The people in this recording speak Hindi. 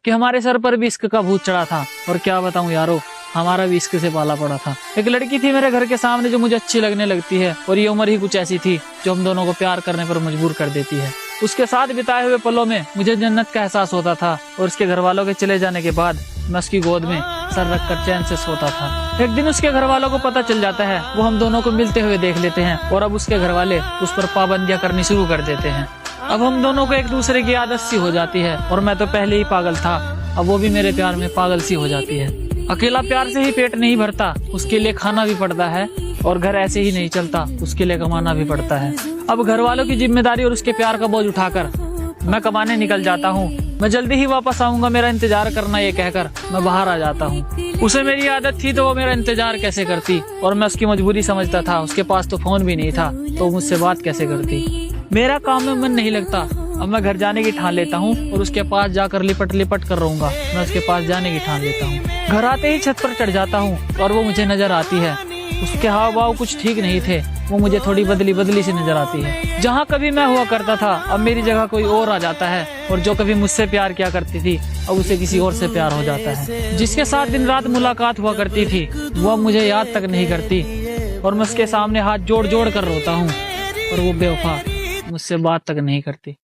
कि हमारे सर पर भी इश्क का भूत चढ़ा था। और क्या बताऊं यारो, हमारा भी इश्क से पाला पड़ा था। एक लड़की थी मेरे घर के सामने जो मुझे अच्छी लगने लगती है, और ये उम्र ही कुछ ऐसी थी जो हम दोनों को प्यार करने पर मजबूर कर देती है। उसके साथ बिताए हुए पलों में मुझे जन्नत का एहसास होता था, और उसके घर वालों के चले जाने के बाद मैं उसकी गोद में सर रखकर चैन से सोता था। एक दिन उसके घर वालों को पता चल जाता है, वो हम दोनों को मिलते हुए देख लेते हैं, और अब उसके घर वाले उस पर पाबंदियां करनी शुरू कर देते हैं। अब हम दोनों को एक दूसरे की आदत सी हो जाती है, और मैं तो पहले ही पागल था, अब वो भी मेरे प्यार में पागल सी हो जाती है। अकेला प्यार से ही पेट नहीं भरता, उसके लिए खाना भी पड़ता है, और घर ऐसे ही नहीं चलता, उसके लिए कमाना भी पड़ता है। अब घर वालों की जिम्मेदारी और उसके प्यार का बोझ उठाकर मैं कमाने निकल जाता हूँ। मैं जल्दी ही वापस आऊंगा, मेरा इंतजार करना, ये कहकर मैं बाहर आ जाता हूँ। उसे मेरी आदत थी तो वो मेरा इंतजार कैसे करती, और मैं उसकी मजबूरी समझता था। उसके पास तो फोन भी नहीं था, तो मुझसे बात कैसे करती। मेरा काम में मन नहीं लगता, अब मैं घर जाने की ठान लेता हूँ, और उसके पास जाकर लिपट लिपट कर रहूंगा। मैं उसके पास जाने की ठान लेता हूँ। घर आते ही छत पर चढ़ जाता हूँ, और वो मुझे नजर आती है। उसके हाव भाव कुछ ठीक नहीं थे, वो मुझे थोड़ी बदली बदली सी नजर आती है। जहाँ कभी मैं हुआ करता था, अब मेरी जगह कोई और आ जाता है, और जो कभी मुझसे प्यार किया करती थी, अब उसे किसी और से प्यार हो जाता है। जिसके साथ दिन रात मुलाकात हुआ करती थी, वो अब मुझे याद तक नहीं करती, और मैं उसके सामने हाथ जोड़ जोड़ कर रोता हूँ, और वो बेवफा मुझसे बात तक नहीं करती।